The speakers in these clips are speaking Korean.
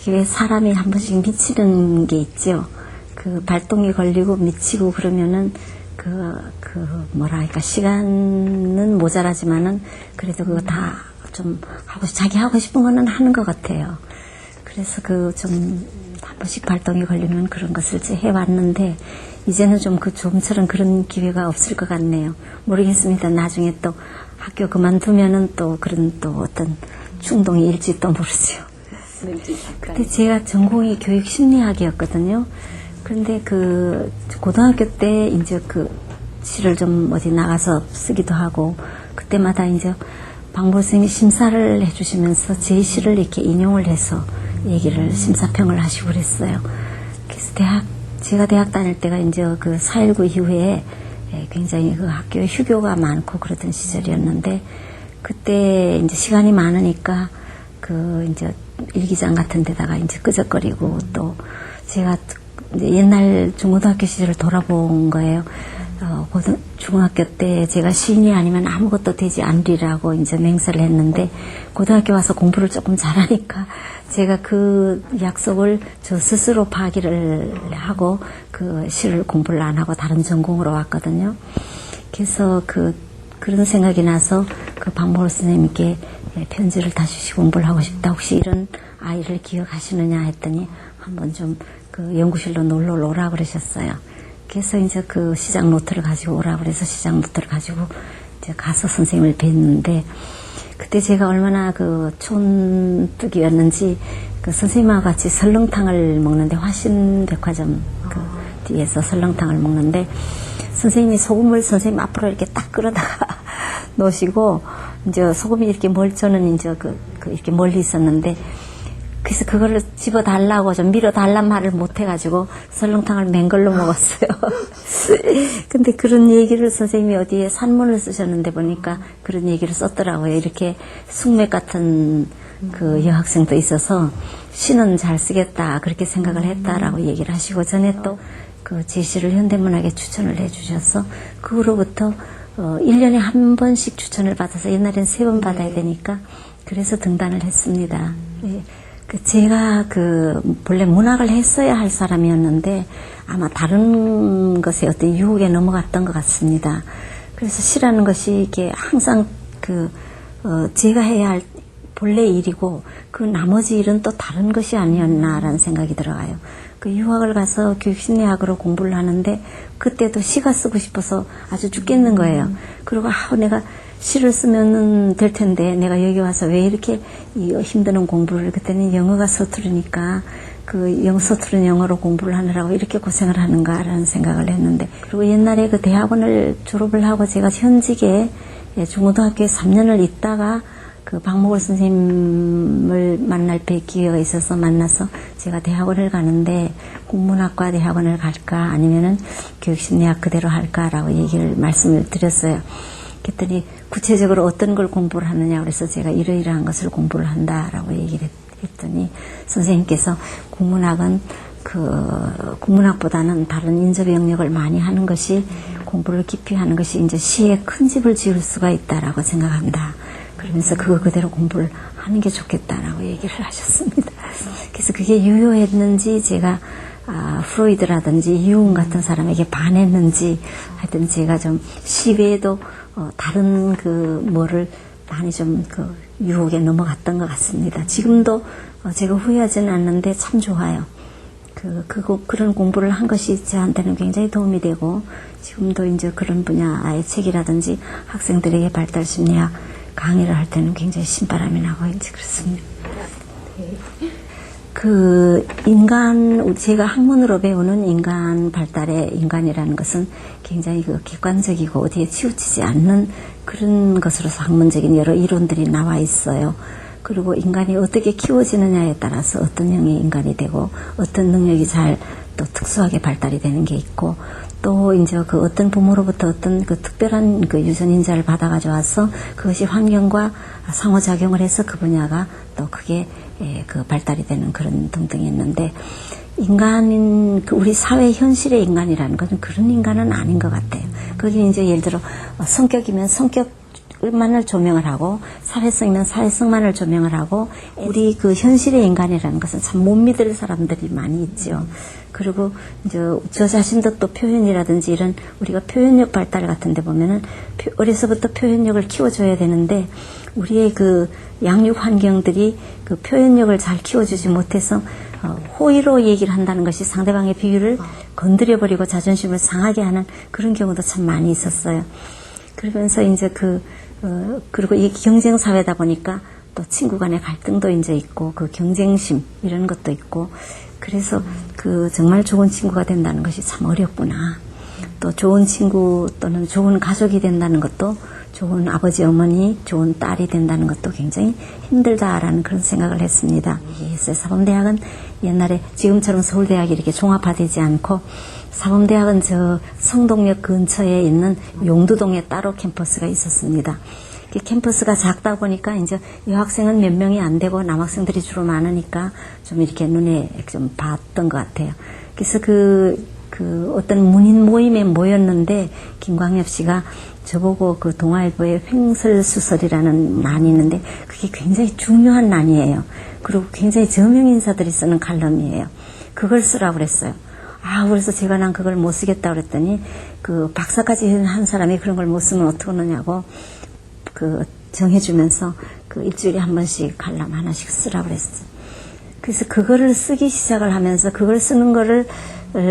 이렇게 왜 사람이 한 번씩 미치는 게 있죠. 그 발동이 걸리고 미치고 그러면은 뭐랄까, 시간은 모자라지만은 그래도 그거 다 좀 자기 하고 싶은 거는 하는 것 같아요. 그래서 한 번씩 발동이 걸리면 그런 것을 해왔는데, 이제는 좀 좀처럼 그런 기회가 없을 것 같네요. 모르겠습니다. 나중에 또 학교 그만두면은 또 어떤 충동이 일지 또 모르죠. 그때 제가 전공이 교육심리학이었거든요. 그런데 고등학교 때 이제 시를 좀 어디 나가서 쓰기도 하고, 그때마다 이제 박모르 선생님이 심사를 해주시면서 제 시를 이렇게 인용을 해서 심사평을 하시고 그랬어요. 그래서 제가 대학 다닐 때가 이제 4.19 이후에 굉장히 학교에 휴교가 많고 그러던 시절이었는데, 그때 이제 시간이 많으니까 이제 일기장 같은 데다가 이제 끄적거리고, 또 제가 이제 옛날 중고등학교 시절을 돌아본 거예요. 중학교 때 제가 시인이 아니면 아무것도 되지 않으리라고 이제 맹세를 했는데, 고등학교 와서 공부를 조금 잘하니까 제가 그 약속을 저 스스로 파기를 하고 시를 공부를 안 하고 다른 전공으로 왔거든요. 그래서 그런 생각이 나서 박모르 선생님께 편지를 다시 공부를 하고 싶다. 혹시 이런 아이를 기억하시느냐 했더니 한번 좀 연구실로 놀러 오라 그러셨어요. 그래서 이제 시작 노트를 가지고 오라 그래서 시작 노트를 가지고 이제 가서 선생님을 뵀는데, 그때 제가 얼마나 촌뜨기였는지 선생님하고 같이 설렁탕을 먹는데, 화신백화점 뒤에서 설렁탕을 먹는데, 선생님이 소금을 선생님 앞으로 이렇게 딱 끌어다가 놓으시고, 이제 소금이 이렇게 저는 이제 이렇게 멀리 있었는데, 그래서 그거를 집어달라고 좀 밀어달란 말을 못해가지고 설렁탕을 맹걸로 먹었어요. 근데 그런 얘기를 선생님이 어디에 산문을 쓰셨는데 보니까 그런 얘기를 썼더라고요. 이렇게 숙맥 같은 여학생도 있어서 시는 잘 쓰겠다 그렇게 생각을 했다라고 얘기를 하시고, 전에 또 제시를 현대문학에 추천을 해주셔서 그 후로부터 1년에 한 번씩 추천을 받아서, 옛날엔 3번 받아야 되니까 그래서 등단을 했습니다. 예. 제가 본래 문학을 했어야 할 사람이었는데 아마 다른 것에 어떤 유혹에 넘어갔던 것 같습니다. 그래서 시라는 것이 이게 항상 제가 해야 할 본래 일이고 나머지 일은 또 다른 것이 아니었나라는 생각이 들어요. 유학을 가서 교육심리학으로 공부를 하는데 그때도 시가 쓰고 싶어서 아주 죽겠는 거예요. 그리고 내가 시를 쓰면 될 텐데 내가 여기 와서 왜 이렇게 힘드는 공부를, 그때는 영어가 서투르니까 서투른 영어로 공부를 하느라고 이렇게 고생을 하는가라는 생각을 했는데, 그리고 옛날에 대학원을 졸업을 하고 제가 현직에 중고등학교에 3년을 있다가 박모르 선생님을 만날 기회가 있어서 만나서 제가 대학원을 가는데 국문학과 대학원을 갈까 아니면은 교육심리학 그대로 할까라고 말씀을 드렸어요. 그랬더니 구체적으로 어떤 걸 공부를 하느냐 그래서 제가 이러이러한 것을 공부를 한다라고 얘기를 했더니 선생님께서 국문학은 국문학보다는 다른 인접 영역을 많이 하는 것이, 공부를 깊이 하는 것이 이제 시에 큰 집을 지을 수가 있다라고 생각한다. 그러면서 그거 그대로 공부를 하는 게 좋겠다라고 얘기를 하셨습니다. 그래서 그게 유효했는지, 제가 프로이드라든지 유흥 같은 사람에게 반했는지, 하여튼 제가 좀 시 외에도 다른 뭐를 많이 좀 유혹에 넘어갔던 것 같습니다. 지금도 제가 후회하지는 않는데 참 좋아요. 그런 공부를 한 것이 저한테는 굉장히 도움이 되고, 지금도 이제 그런 분야의 책이라든지 학생들에게 발달 심리학 강의를 할 때는 굉장히 신바람이 나고 이제 그렇습니다. 제가 학문으로 배우는 인간 발달의 인간이라는 것은 굉장히 객관적이고 어디에 치우치지 않는 그런 것으로서 학문적인 여러 이론들이 나와 있어요. 그리고 인간이 어떻게 키워지느냐에 따라서 어떤 형의 인간이 되고 어떤 능력이 또 특수하게 발달이 되는 게 있고, 또 이제 어떤 부모로부터 어떤 특별한 유전인자를 받아가지고 와서 그것이 환경과 상호작용을 해서 그 분야가 또 크게 발달이 되는 그런 등등이 있는데, 인간인 우리 사회 현실의 인간이라는 것은 그런 인간은 아닌 것 같아요. 그게 이제 예를 들어 성격이면 성격 사회만을 조명을 하고 사회성이면 사회성만을 조명을 하고 우리 그 현실의 인간이라는 것은 참 못 믿을 사람들이 많이 있죠. 그리고 이제 저 자신도 또 표현이라든지 이런 우리가 표현력 발달 같은 데 보면은 어려서부터 표현력을 키워줘야 되는데 우리의 그 양육 환경들이 그 표현력을 잘 키워주지 못해서 호의로 얘기를 한다는 것이 상대방의 비유를 건드려버리고 자존심을 상하게 하는 그런 경우도 참 많이 있었어요. 그러면서 이제 그리고 이 경쟁 사회다 보니까 또 친구 간의 갈등도 이제 있고 그 경쟁심 이런 것도 있고 그래서 그 정말 좋은 친구가 된다는 것이 참 어렵구나. 또 좋은 친구 또는 좋은 가족이 된다는 것도 좋은 아버지 어머니 좋은 딸이 된다는 것도 굉장히 힘들다라는 그런 생각을 했습니다. 사범대학은 옛날에 지금처럼 서울대학이 이렇게 종합화되지 않고 사범대학은 저 성동역 근처에 있는 용두동에 따로 캠퍼스가 있었습니다. 캠퍼스가 작다 보니까 이제 여학생은 몇 명이 안 되고 남학생들이 주로 많으니까 좀 이렇게 눈에 좀 봤던 것 같아요. 그래서 어떤 문인 모임에 모였는데 김광엽 씨가 저보고 그 동아일보에 횡설수설이라는 난이 있는데 그게 굉장히 중요한 난이에요. 그리고 굉장히 저명 인사들이 쓰는 칼럼이에요. 그걸 쓰라고 그랬어요. 그래서 제가 난 그걸 못 쓰겠다 그랬더니 그 박사까지 한 사람이 그런 걸 못 쓰면 어떡하느냐고 정해주면서 그 일주일에 한 번씩 칼럼 하나씩 쓰라고 그랬어요. 그래서 그거를 쓰기 시작을 하면서 그걸 쓰는 거를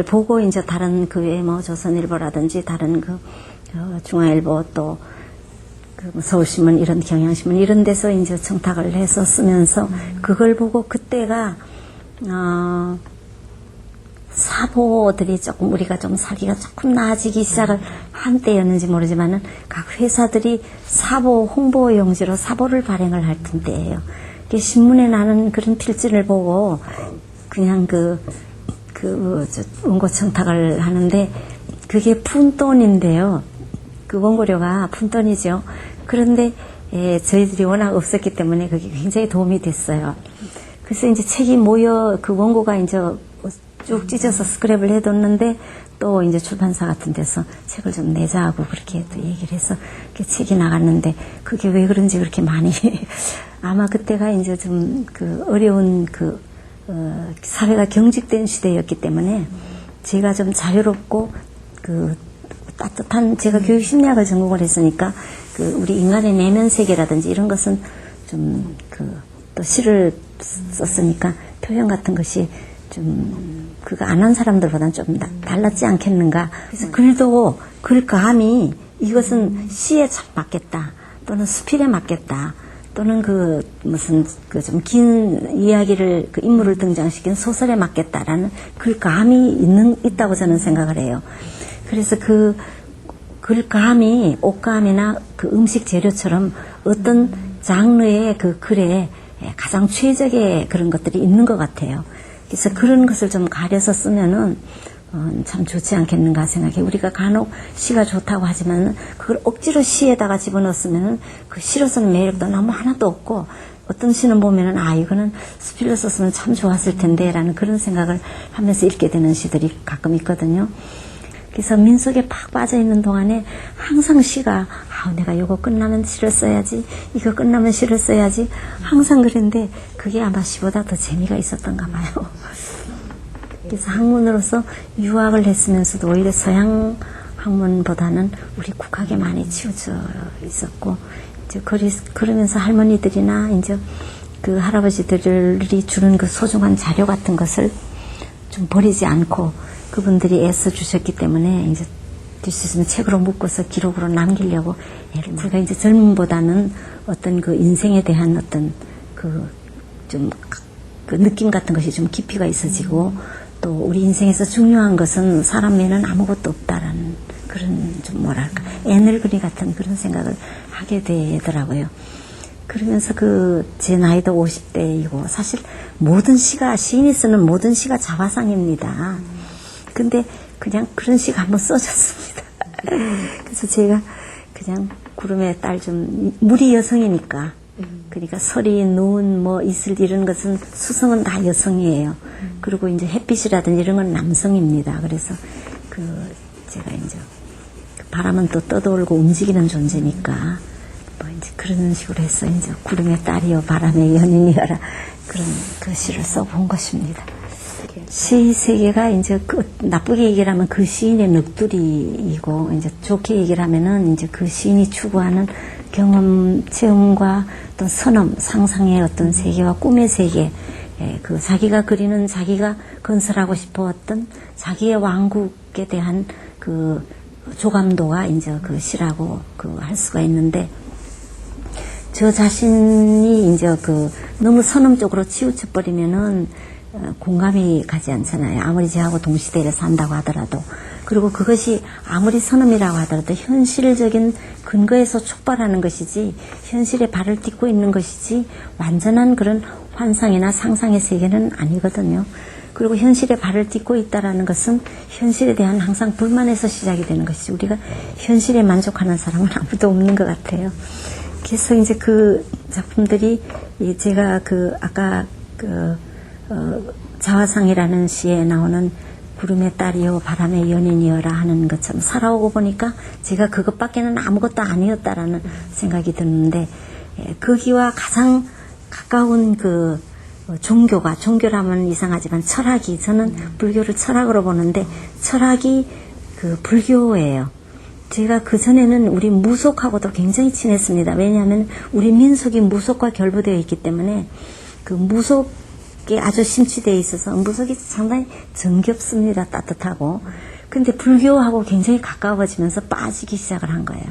보고 이제 다른 그 외에 뭐 조선일보라든지 다른 중앙일보 또 서울신문 이런 경향신문 이런 데서 이제 청탁을 해서 쓰면서 그걸 보고 그때가 사보들이 조금 우리가 좀 살기가 조금 나아지기 시작을 한 때였는지 모르지만은 각 회사들이 사보 홍보 용지로 사보를 발행을 할 때예요. 신문에 나는 그런 필진을 보고 그냥 원고 청탁을 하는데 그게 푼돈인데요. 그 원고료가 푼돈이죠. 그런데 저희들이 워낙 없었기 때문에 그게 굉장히 도움이 됐어요. 그래서 이제 책이 모여 그 원고가 이제 쭉 찢어서 스크랩을 해뒀는데 또 이제 출판사 같은 데서 책을 좀 내자 하고 그렇게 또 얘기를 해서 그 책이 나갔는데 그게 왜 그런지 그렇게 많이 아마 그때가 이제 좀 어려운 사회가 경직된 시대였기 때문에 제가 좀 자유롭고 따뜻한 제가 교육심리학을 전공을 했으니까 우리 인간의 내면 세계라든지 이런 것은 좀 또 시를 썼으니까 표현 같은 것이 좀 그거 안 한 사람들보다는 좀 달랐지 않겠는가. 그래서 글감이 이것은 시에 참 맞겠다 또는 수필에 맞겠다 또는 무슨 좀 긴 이야기를 인물을 등장시킨 소설에 맞겠다라는 글감이 있다고 저는 생각을 해요. 그래서 글감이 옷감이나 음식 재료처럼 어떤 장르의 글에 가장 최적의 그런 것들이 있는 것 같아요. 그래서 그런 것을 좀 가려서 쓰면은 참 좋지 않겠는가 생각해. 우리가 간혹 시가 좋다고 하지만 그걸 억지로 시에다가 집어넣었으면은 그 시로 쓰는 매력도 너무 하나도 없고 어떤 시는 보면은 이거는 수필로 썼으면 참 좋았을 텐데라는 그런 생각을 하면서 읽게 되는 시들이 가끔 있거든요. 그래서 민속에 팍 빠져있는 동안에 항상 시가 내가 이거 끝나면 시를 써야지 이거 끝나면 시를 써야지 항상 그랬는데 그게 아마 시보다 더 재미가 있었던가 봐요. 그래서 학문으로서 유학을 했으면서도 오히려 서양 학문보다는 우리 국학에 많이 치우쳐 있었고 이제 그러면서 할머니들이나 이제 그 할아버지들이 주는 그 소중한 자료 같은 것을 좀 버리지 않고 그분들이 애써 주셨기 때문에 이제 될 수 있으면 책으로 묶어서 기록으로 남기려고 우리가 이제 젊음보다는 어떤 인생에 대한 어떤 좀 느낌 같은 것이 좀 깊이가 있어지고 또 우리 인생에서 중요한 것은 사람 외에는 아무것도 없다라는 그런 좀 뭐랄까 애늙은이 같은 그런 생각을 하게 되더라고요. 그러면서 제 나이도 50대이고 사실 시인이 쓰는 모든 시가 자화상입니다. 근데 그냥 그런 시가 한번 써졌습니다. 그래서 제가 그냥 구름의 딸 물이 여성이니까 그러니까 서리, 눈, 이슬 이런 것은 수성은 다 여성이에요. 그리고 이제 햇빛이라든지 이런 건 남성입니다. 그래서 제가 이제 바람은 또 떠돌고 움직이는 존재니까 뭐 이제 그런 식으로 해서 이제 구름의 딸이여 바람의 연인이여라 그런 그 시를 써본 것입니다. 시 세계가 이제 나쁘게 얘기를 하면 그 시인의 넋두리이고 이제 좋게 얘기를 하면은 이제 그 시인이 추구하는 경험, 체험과 어떤 선험, 상상의 어떤 세계와 꿈의 세계, 그 자기가 그리는 자기가 건설하고 싶어했던 자기의 왕국에 대한 그 조감도가 이제 그 시라고 할 수가 있는데 저 자신이 이제 너무 선험 쪽으로 치우쳐 버리면은 공감이 가지 않잖아요. 아무리 저하고 동시대를 산다고 하더라도. 그리고 그것이 아무리 선험이라고 하더라도 현실적인 근거에서 촉발하는 것이지 현실에 발을 딛고 있는 것이지 완전한 그런 환상이나 상상의 세계는 아니거든요. 그리고 현실에 발을 딛고 있다라는 것은 현실에 대한 항상 불만에서 시작이 되는 것이지 우리가 현실에 만족하는 사람은 아무도 없는 것 같아요. 그래서 이제 그 작품들이 제가 아까 자화상이라는 시에 나오는 구름의 딸이요 바람의 연인이여라 하는 것처럼 살아오고 보니까 제가 그것밖에는 아무것도 아니었다라는 생각이 드는데 거기와 가장 가까운 종교라면 이상하지만 철학이 저는 불교를 철학으로 보는데 철학이 불교예요. 제가 그전에는 우리 무속하고도 굉장히 친했습니다. 왜냐하면 우리 민속이 무속과 결부되어 있기 때문에 그 무속에 아주 심취되어 있어서 무속이 상당히 정겹습니다. 따뜻하고. 근데 불교하고 굉장히 가까워지면서 빠지기 시작을 한 거예요.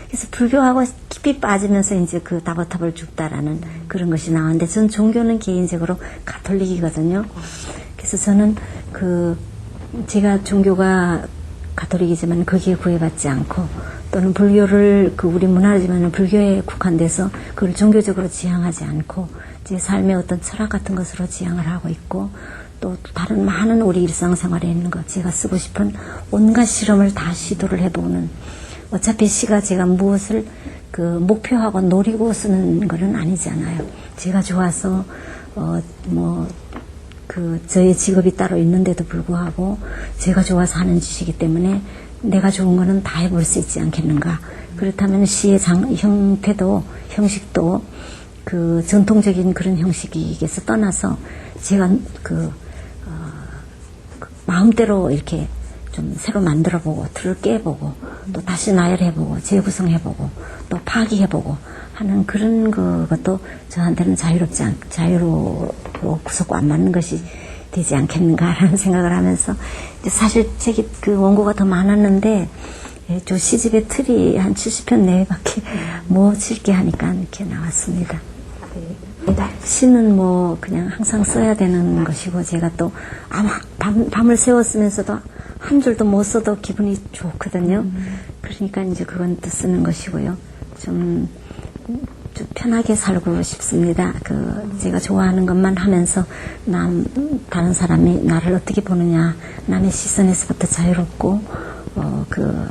그래서 불교하고 깊이 빠지면서 이제 다버탑을 죽다라는 그런 것이 나왔는데 전 종교는 개인적으로 가톨릭이거든요. 그래서 저는 제가 종교가 가톨릭이지만 거기에 구애받지 않고 또는 불교를 우리 문화지만 불교에 국한돼서 그걸 종교적으로 지향하지 않고 제 삶의 어떤 철학 같은 것으로 지향을 하고 있고 또 다른 많은 우리 일상생활에 있는 것 제가 쓰고 싶은 온갖 실험을 다 시도를 해보는 어차피 시가 제가 무엇을 목표하고 노리고 쓰는 거는 아니잖아요. 제가 좋아서 저의 직업이 따로 있는데도 불구하고 제가 좋아서 하는 짓이기 때문에 내가 좋은 거는 다 해볼 수 있지 않겠는가. 그렇다면 시의 형태도 형식도 전통적인 그런 형식에서 떠나서 제가 마음대로 이렇게 좀 새로 만들어보고 틀을 깨보고 또 다시 나열해보고 재구성해보고 또 파기해보고 하는 그런 것도 저한테는 자유로 구석과 안 맞는 것이 되지 않겠는가라는 생각을 하면서 사실 책이 원고가 더 많았는데 저 시집의 틀이 한 70편 내외밖에 못 읽게 하니까 이렇게 나왔습니다. 시는 그냥 항상 써야 되는 것이고 제가 또 밤을 새웠으면서도 한 줄도 못 써도 기분이 좋거든요. 그러니까 이제 그건 또 쓰는 것이고요. 좀 편하게 살고 싶습니다. 제가 좋아하는 것만 하면서 다른 사람이 나를 어떻게 보느냐, 남의 시선에서부터 자유롭고,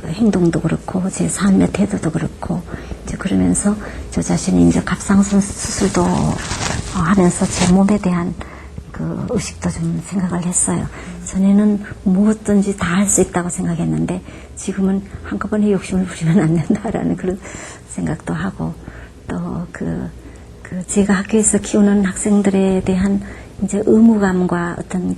행동도 그렇고, 제 삶의 태도도 그렇고, 이제 그러면서 저 자신이 이제 갑상선 수술도 하면서 제 몸에 대한 의식도 좀 생각을 했어요. 전에는 무엇든지 다 할 수 있다고 생각했는데, 지금은 한꺼번에 욕심을 부리면 안 된다라는 그런 생각도 하고, 또 제가 학교에서 키우는 학생들에 대한 이제 의무감과 어떤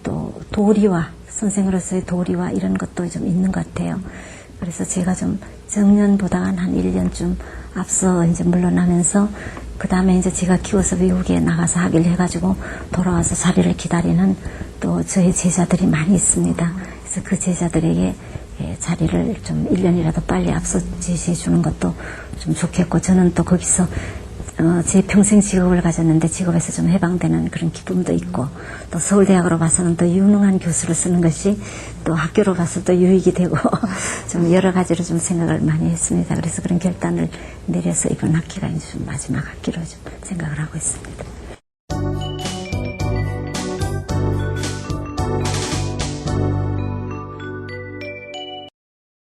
또 도리와 선생으로서의 도리와 이런 것도 좀 있는 것 같아요. 그래서 제가 좀 정년보다는 한 1년쯤 앞서 이제 물러나면서 그 다음에 이제 제가 키워서 외국에 나가서 학위를 해가지고 돌아와서 자리를 기다리는 또 저희 제자들이 많이 있습니다. 그래서 그 제자들에게 자리를 좀 1년이라도 빨리 앞서 제시해 주는 것도 좀 좋겠고 저는 또 거기서 제 평생 직업을 가졌는데 직업에서 좀 해방되는 그런 기쁨도 있고 또 서울대학으로 봐서는 또 유능한 교수를 쓰는 것이 또 학교로 봐서 또 유익이 되고 좀 여러 가지로 좀 생각을 많이 했습니다. 그래서 그런 결단을 내려서 이번 학기가 이제 좀 마지막 학기로 좀 생각을 하고 있습니다.